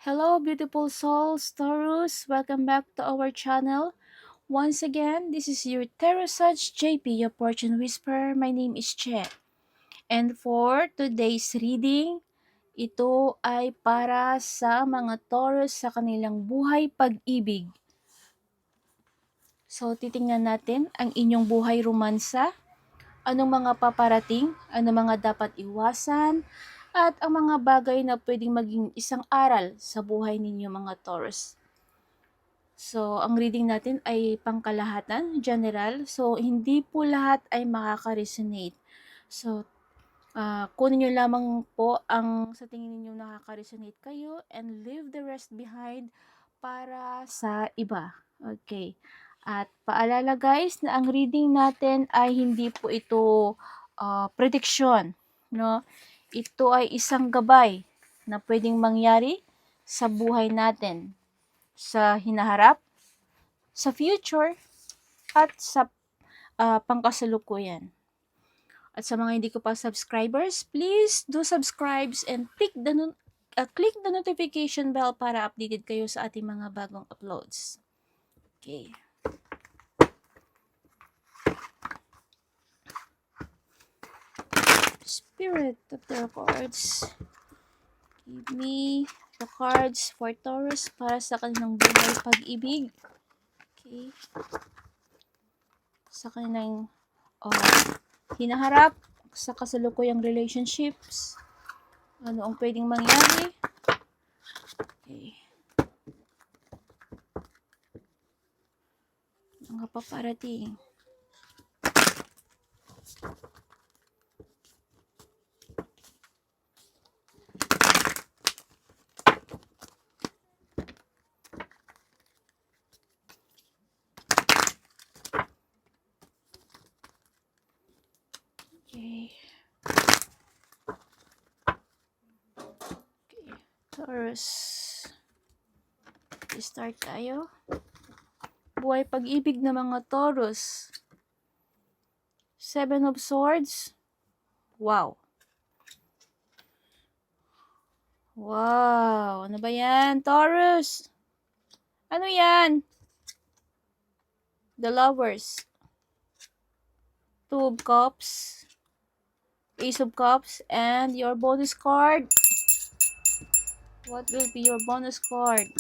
Hello, beautiful souls, Taurus. Welcome back to our channel. Once again, this is your Tarot Sage JP, your fortune whisperer. My name is Che. And for today's reading, ito ay para sa mga Taurus sa kanilang buhay pag-ibig. So, titingnan natin ang inyong buhay romansa, anong mga paparating, anong mga dapat iwasan, at ang mga bagay na pwedeng maging isang aral sa buhay ninyo mga Taurus. So, ang reading natin ay pangkalahatan, general. So, hindi po lahat ay makaka-resonate. So, kunin nyo lamang po ang sa tingin ninyo nakaka-resonate kayo and leave the rest behind para sa iba. Okay. At paalala guys na ang reading natin ay hindi po ito prediction. No? Ito ay isang gabay na pwedeng mangyari sa buhay natin, sa hinaharap, sa future, at sa pangkasalukuyan. At sa mga hindi ko pa subscribers, please do subscribe and click the notification bell para updated kayo sa ating mga bagong uploads. Okay. Spirit of the cards. Give me the cards for Taurus para sa kanilang buhay pag-ibig. Okay. Sa kanilang hinaharap, sa kasalukuyang relationships. Ano ang pwedeng mangyari? Okay. Mga paparating. Okay. Okay. Taurus. Start tayo. Buhay pag-ibig ng mga Taurus. 7 of Swords. Wow. Wow. Ano ba yan, Taurus? Ano yan? The Lovers. 2 of Cups. Ace of Cups. And your bonus card. What will be your bonus card?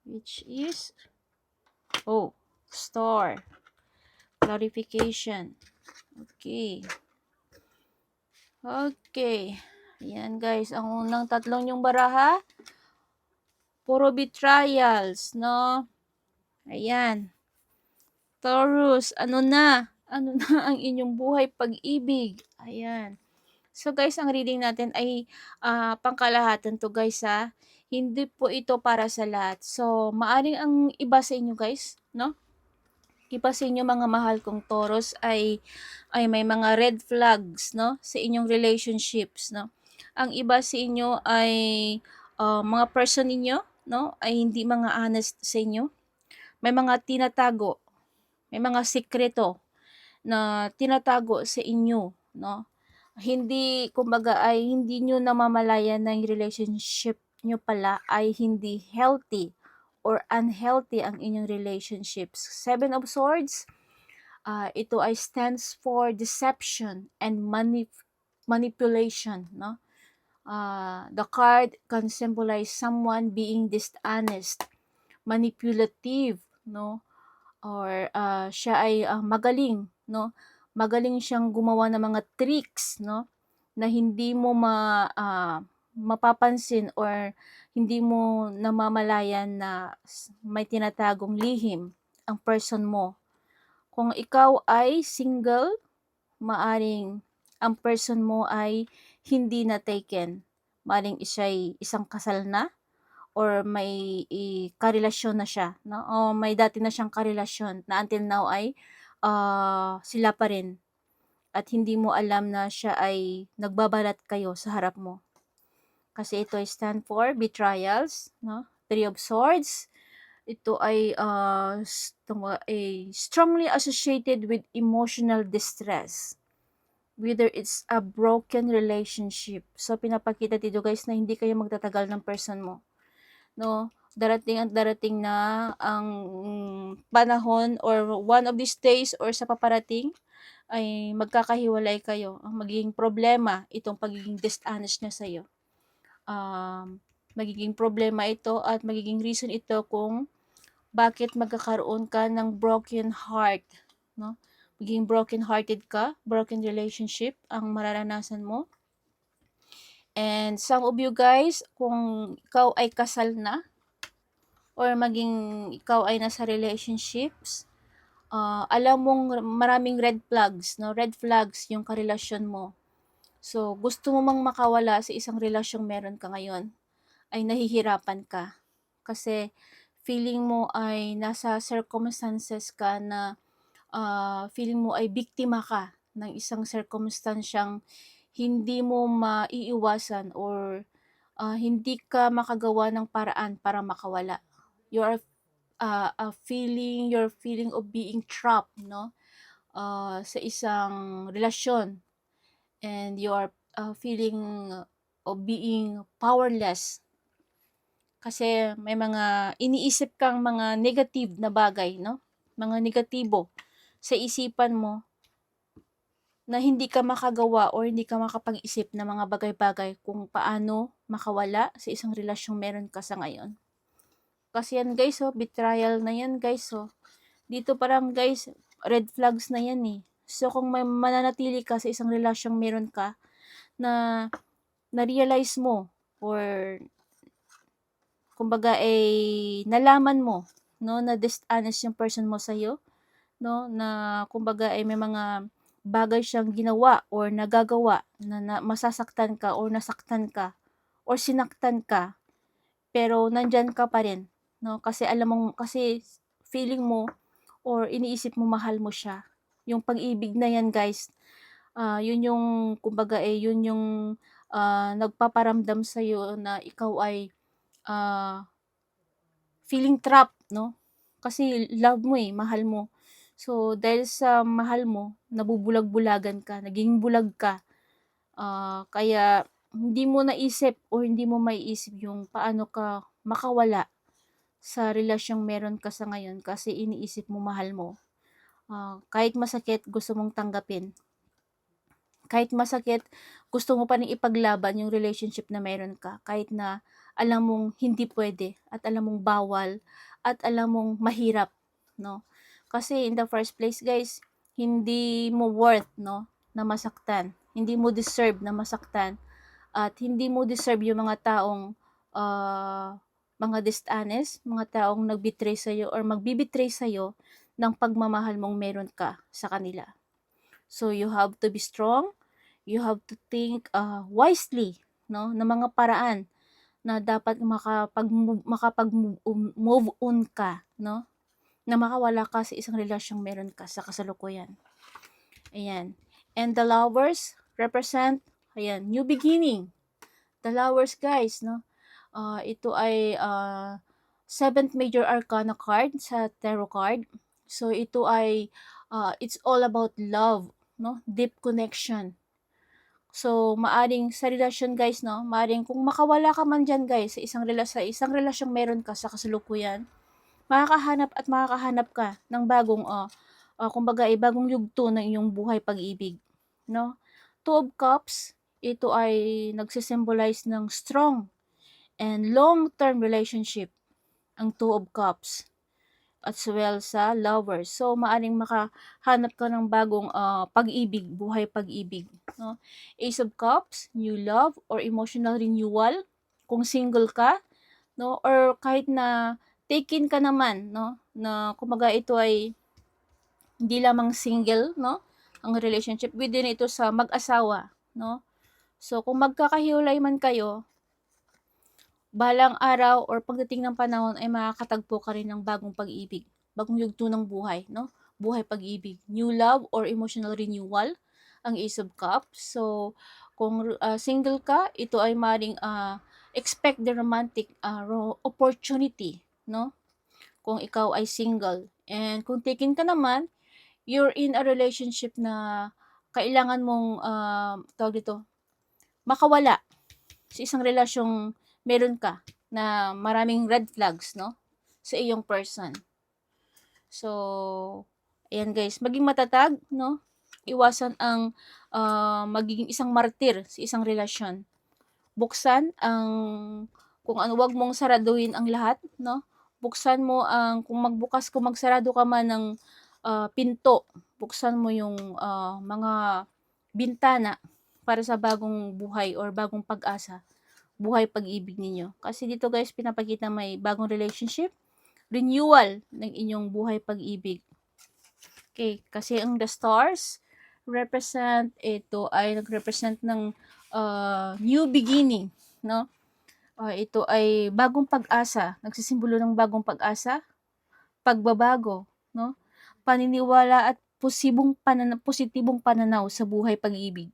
Which is... Oh, Star. Clarification. Okay. Okay. Ayan guys, ang unang tatlong yung baraha, puro betrayals, no? Ayan. Taurus, ano na? Ano na ang inyong buhay pag-ibig? Ayan. So guys, ang reading natin ay pangkalahatan to guys ha. Hindi po ito para sa lahat. So, maaring ang iba sa inyo guys, no? Iba sa inyo mga mahal kong Taurus ay may mga red flags, no? Sa inyong relationships, no? Ang iba sa inyo ay mga person ninyo, no? Ay hindi mga honest sa inyo. May mga tinatago, may mga sikreto na tinatago sa inyo, no? Hindi, kumbaga ay hindi nyo namamalayan na yung relationship nyo pala ay hindi healthy or unhealthy ang inyong relationships. 7 of Swords, ito ay stands for deception and manipulation, no? The card can symbolize someone being dishonest, manipulative, no? Or siya ay magaling, no? Magaling siyang gumawa ng mga tricks, no? Na hindi mo mapapansin or hindi mo namamalayan na may tinatagong lihim ang person mo. Kung ikaw ay single, maaring ang person mo ay hindi na taken. Maaring isa'y isang kasal na or may karelasyon na siya, no? O may dati na siyang karelasyon na until now ay sila pa rin at hindi mo alam na siya ay nagbabalat kayo sa harap mo. Kasi ito ay stand for betrayals, no? 3 of Swords. Ito ay strongly associated with emotional distress. whether it's a broken relationship. So, pinapakita dito guys na hindi kayo magtatagal ng person mo, no? Darating at darating na ang panahon or one of these days or sa paparating ay magkakahiwalay kayo. Ang magiging problema itong pagiging dishonest niya sa'yo. Magiging problema ito at magiging reason ito kung bakit magkakaroon ka ng broken heart, no? Magiging broken hearted ka, broken relationship ang mararanasan mo. And some of you guys, kung ikaw ay kasal na or maging ikaw ay nasa relationships, alam mong maraming red flags, no? Red flags yung karelasyon mo. So, gusto mo mang makawala sa isang relasyong meron ka ngayon, ay nahihirapan ka. Kasi feeling mo ay nasa circumstances ka na feeling mo ay biktima ka ng isang circumstansyang hindi mo maiiwasan or hindi ka makagawa ng paraan para makawala. You are you're feeling of being trapped, no? Sa isang relasyon, and you are feeling of being powerless kasi may mga iniisip kang mga negative na bagay, no? Mga negatibo sa isipan mo na hindi ka makagawa or hindi ka makapag-isip ng mga bagay-bagay kung paano makawala sa isang relasyong meron ka sa ngayon. Kasi yan guys, betrayal na yan guys, Dito parang guys, red flags na yan eh. So kung may mananatili ka sa isang relasyong meron ka na na-realize mo or kumbaga nalaman mo, no, na dishonest yung person mo sa'yo, no, na kumbaga may mga bagay siyang ginawa or nagagawa na masasaktan ka or nasaktan ka or sinaktan ka, pero nandyan ka pa rin, no, kasi alam mo, kasi feeling mo or iniisip mo mahal mo siya. Yung pag-ibig na yan guys, yun yung kumbaga yun yung nagpaparamdam sa'yo na ikaw ay feeling trapped, no? Kasi love mo mahal mo. So, dahil sa mahal mo, nabubulag-bulagan ka, naging bulag ka. Kaya, hindi mo naisip o hindi mo maiisip yung paano ka makawala sa relasyong meron ka sa ngayon kasi iniisip mo mahal mo. Kahit masakit, gusto mong tanggapin. Kahit masakit, gusto mo pa rin ipaglaban yung relationship na meron ka. Kahit na alam mong hindi pwede at alam mong bawal at alam mong mahirap, no? Kasi in the first place, guys, hindi mo worth, no, na masaktan. Hindi mo deserve na masaktan at hindi mo deserve yung mga taong mga dishonest, mga taong nagbitray sa'yo or magbibitray sa'yo ng pagmamahal mong meron ka sa kanila. So, you have to be strong. You have to think wisely, no, na mga paraan na dapat makapag-move on ka, no, na makawala ka sa isang relasyong meron ka sa kasalukuyan. Ayan. And the lovers represent, new beginning. The lovers guys, no, ito ay 7th major arcana card sa tarot card. So, ito ay it's all about love, no, deep connection. So, maaring sa relasyon guys, no, maaring kung makawala ka man dyan guys, sa isang relasyong meron ka sa kasalukuyan, makakahanap ka ng bagong, kumbaga bagong yugto ng iyong buhay pag-ibig, no? Two of Cups, ito ay nagsisymbolize ng strong and long-term relationship, ang Two of Cups as well sa lovers. So, maaring makahanap ka ng bagong pag-ibig, buhay pag-ibig. No? Ace of Cups, new love or emotional renewal. Kung single ka, no, or kahit na taken ka naman, no, na kumbaga ito ay hindi lamang single, no, ang relationship, within ito sa mag-asawa, no. So, kung magkakahiwalay man kayo, balang araw or pagdating ng panahon ay makakatagpo ka rin ng bagong pag-ibig, bagong yugto ng buhay, no? Buhay pag-ibig, new love or emotional renewal, ang Ace of Cups. So, kung single ka, ito ay maring expect the romantic opportunity, no? Kung ikaw ay single. And kung taken ka naman, you're in a relationship na kailangan mong, tawag dito, makawala sa isang relasyong meron ka na maraming red flags, no, sa iyong person. So, ayan guys, maging matatag, no? Iwasan ang magiging isang martir sa isang relasyon. Buksan ang kung ano, wag mong saraduhin ang lahat, no? Buksan mo ang kung magsarado ka man ng pinto, buksan mo yung mga bintana para sa bagong buhay or bagong pag-asa, buhay pag-ibig ninyo. Kasi dito guys, pinapakita may bagong relationship, renewal ng inyong buhay pag-ibig. Okay, kasi ang the stars ito ay nagrepresent ng new beginning, no? Ito ay bagong pag-asa, nagsisimbolo ng bagong pag-asa, pagbabago, no? Paniniwala at positibong pananaw sa buhay pag-ibig.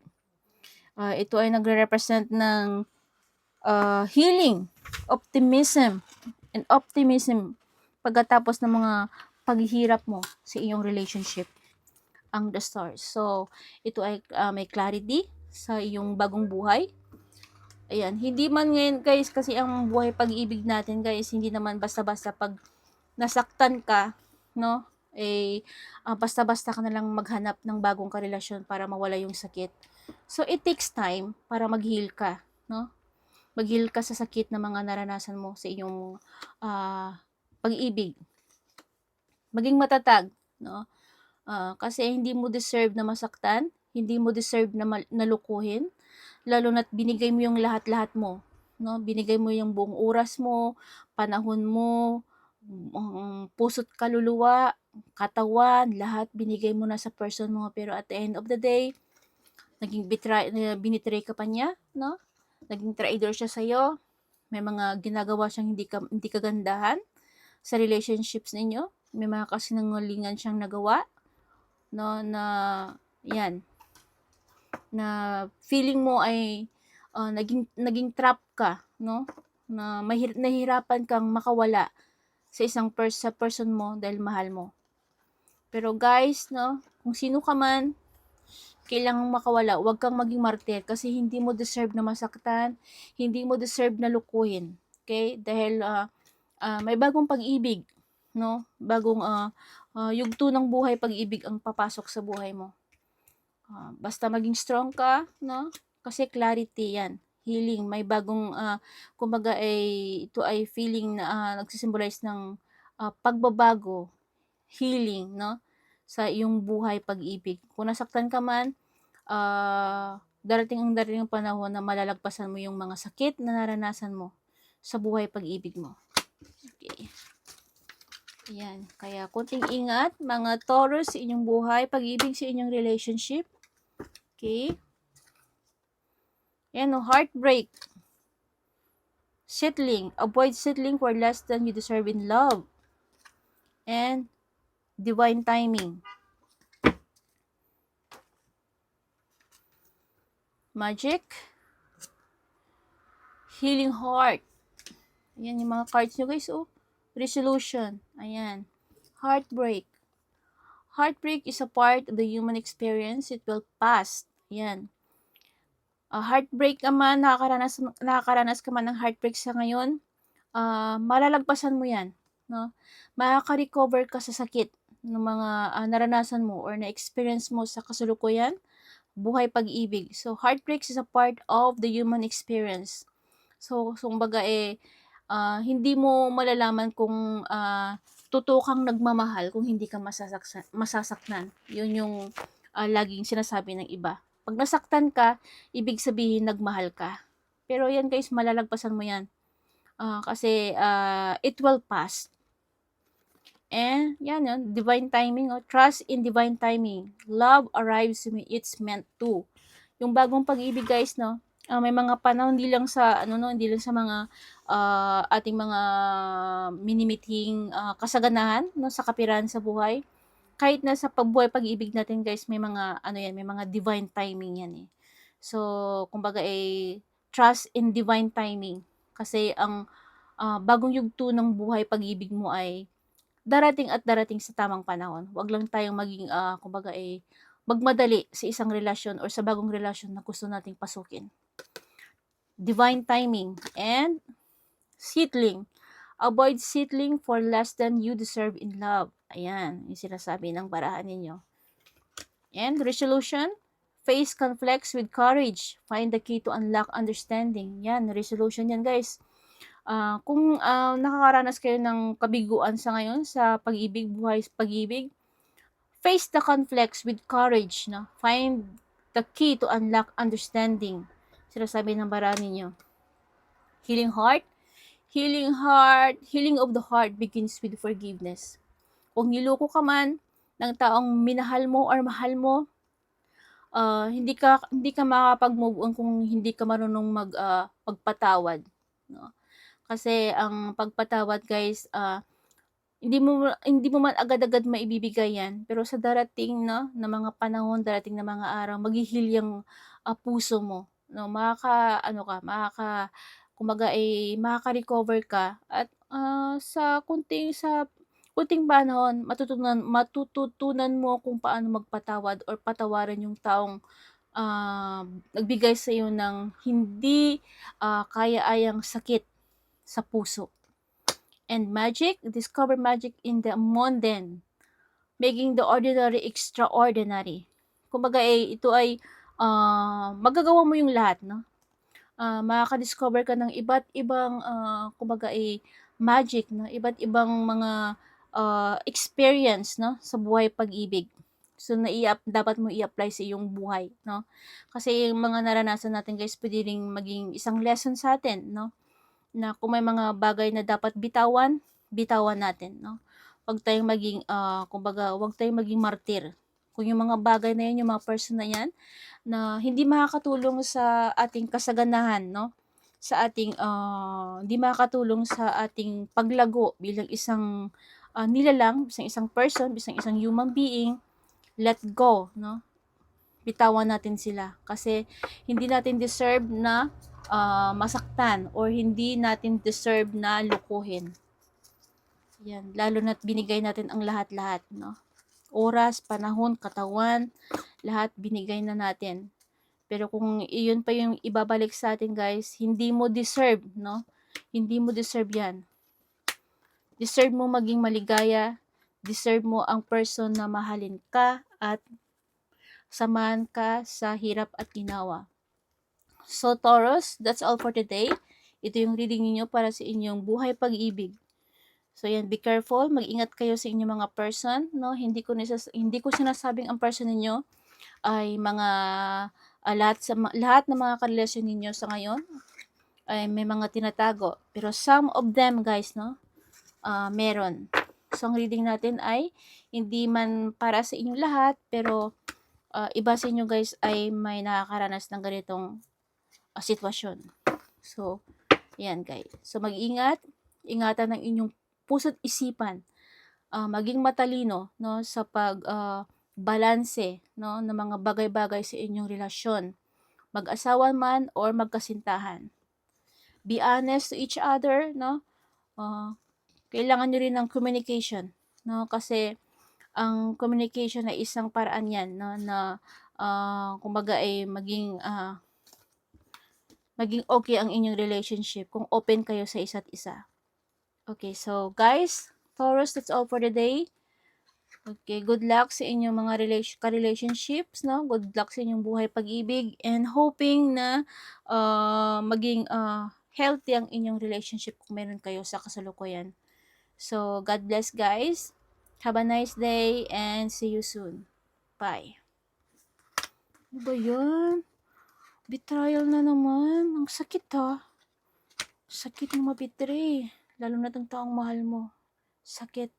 Ito ay nagre-represent ng healing, optimism pagkatapos ng mga paghihirap mo sa iyong relationship, ang the stars. So, ito ay may clarity sa iyong bagong buhay. Ayan, hindi man ngayon guys, kasi ang buhay pag-ibig natin guys, hindi naman basta-basta pag nasaktan ka, no? Basta-basta ka na lang maghanap ng bagong karelasyon para mawala yung sakit. So, it takes time para mag-heal ka, no? Mag-heal ka sa sakit na mga naranasan mo sa iyong pag-ibig. Maging matatag, no? Kasi hindi mo deserve na masaktan, hindi mo deserve na nalukuhin, lalo na't binigay mo yung lahat-lahat mo, no? Binigay mo yung buong oras mo, panahon mo, puso't kaluluwa, katawan, lahat binigay mo na sa person mo, pero at the end of the day, binitray ka pa niya, no? Naging traitor siya sa'yo, may mga ginagawa siyang hindi kagandahan sa relationships ninyo, may mga kasinungalingan siyang nagawa, no, na yan, na feeling mo ay naging trap ka, no, na nahihirapan kang makawala sa isang sa person mo dahil mahal mo. Pero guys, no, kung sino ka man, kailangang makawala, huwag kang maging martir kasi hindi mo deserve na masaktan, hindi mo deserve na lukuhin. Okay? Dahil may bagong pag-ibig, no? Bagong yugto ng buhay pag-ibig ang papasok sa buhay mo. Basta maging strong ka, no? Kasi clarity yan. Healing, may bagong, kumbaga ito ay feeling na nagsisimbolize ng pagbabago, healing, no? Sa iyong buhay pag-ibig. Kung nasaktan ka man, darating ang panahon na malalagpasan mo yung mga sakit na naranasan mo sa buhay pag-ibig mo. Okay. Ayan. Kaya kunting ingat, mga Taurus, sa inyong buhay pag-ibig, sa inyong relationship. Okay. Ayan, heartbreak. Settling. Avoid settling for less than you deserve in love. And divine timing. Magic. Healing heart. Ayan yung mga cards nyo guys, oh. Resolution. Ayan. Heartbreak. Heartbreak is a part of the human experience. It will pass. Ayan. Heartbreak naman, nakakaranas ka man ng heartbreak sa ngayon, malalagpasan mo yan. No? Makaka-recover ka sa sakit ng mga naranasan mo or na-experience mo sa kasalukuyan, buhay pag-ibig. So, heartbreaks is a part of the human experience. So kumbaga hindi mo malalaman kung totoo kang nagmamahal kung hindi ka masasaktan. Yun yung laging sinasabi ng iba. Pag nasaktan ka, ibig sabihin nagmahal ka. Pero yan guys, malalagpasan mo yan. Kasi it will pass. And yan yun, divine timing. Trust in divine timing. Love arrives when it's meant to. Yung bagong pag-ibig guys, no? May mga panahon hindi lang sa mga ating mga minimiting kasaganahan, no, sa kapirahan sa buhay. Kahit na sa pagbuhay pag-ibig natin guys, may mga may mga divine timing yan eh. So, kumbaga trust in divine timing kasi ang bagong yugto ng buhay pag-ibig mo ay darating at darating sa tamang panahon. Huwag lang tayong maging kumbaga magmadali sa isang relasyon or sa bagong relasyon na gusto nating pasukin. Divine timing and settling. Avoid settling for less than you deserve in love. Ayan, yung sinasabi ng barahan ninyo. And resolution, face conflicts with courage. Find the key to unlock understanding. Yan, resolution yan guys. Kung nakakaranas kayo ng kabiguan sa ngayon sa pag-ibig, buhay pag-ibig, face the conflicts with courage. No? Find the key to unlock understanding. Sinasabi ng barahan ninyo. Healing heart, healing of the heart begins with forgiveness. Kung niloko ka man ng taong minahal mo or mahal mo, hindi ka makakapag-move on kung hindi ka marunong magpatawad, no? Kasi ang pagpatawad guys, hindi mo man agad-agad maibibigay yan, pero sa darating no na mga panahon, darating na mga araw, maghihil yung puso mo, no? Kumbaga ay makaka-recover ka at sa kunting panahon matututunan mo kung paano magpatawad or patawarin yung taong nagbigay sa iyo ng hindi kaya-ayang sakit sa puso. And magic, discover magic in the mundane, making the ordinary extraordinary. Kumbaga ito ay magagawa mo yung lahat, no? Makaka-discover ka ng iba't ibang kumbaga magic, no? Iba't ibang mga experience, no, sa buhay pag-ibig. So dapat mo i-apply sa iyong buhay, no? Kasi yung mga naranasan natin guys, pwede ring maging isang lesson sa atin, no? Na kung may mga bagay na dapat bitawan natin, no? Huwag tayong maging kumbaga, huwag tayong maging martir. Kung yung mga bagay na yan, yung mga person na yan, na hindi makakatulong sa ating kasaganahan, no? Sa ating, hindi makakatulong sa ating paglago bilang isang nilalang, isang person, isang human being, let go, no? Bitawan natin sila. Kasi hindi natin deserve na masaktan or hindi natin deserve na lukuhin. Yan, lalo na't binigay natin ang lahat-lahat, no? Oras, panahon, katawan, lahat binigay na natin. Pero kung iyon pa yung ibabalik sa atin guys, hindi mo deserve, no? Hindi mo deserve yan. Deserve mo maging maligaya, deserve mo ang person na mahalin ka at samahan ka sa hirap at ginawa. So Taurus, that's all for today. Ito yung reading niyo para sa inyong buhay pag-ibig. So yan, be careful, mag-ingat kayo sa inyong mga person, no? Hindi ko sinasabing ang person ninyo ay mga lahat ng mga karelasyon ninyo sa ngayon ay may mga tinatago. Pero some of them guys, no, meron. So ang reading natin ay hindi man para sa inyong lahat, pero iba sa inyo guys ay may nakakaranas ng ganitong sitwasyon. So, yan guys. So mag-ingat, ingatan ng inyong puso't isipan, maging matalino, no, sa balanse, no, ng mga bagay-bagay sa inyong relasyon, mag-asawa man or magkasintahan. Be honest to each other, no. Kailangan nyo rin ng communication, no, kasi ang communication ay isang paraan yan, no, na kumbaga ay maging okay ang inyong relationship kung open kayo sa isa't isa. Okay, so guys, Taurus, that's all for the day. Okay, good luck sa inyong mga relationships, no? Good luck sa inyong buhay pag-ibig and hoping na maging healthy ang inyong relationship kung meron kayo sa kasalukuyan. So, God bless guys. Have a nice day and see you soon. Bye. Ano ba yan? Betrayal na naman. Ang sakit ha. Sakit mo mabitray. Lalo na tong taong mahal mo. Sakit.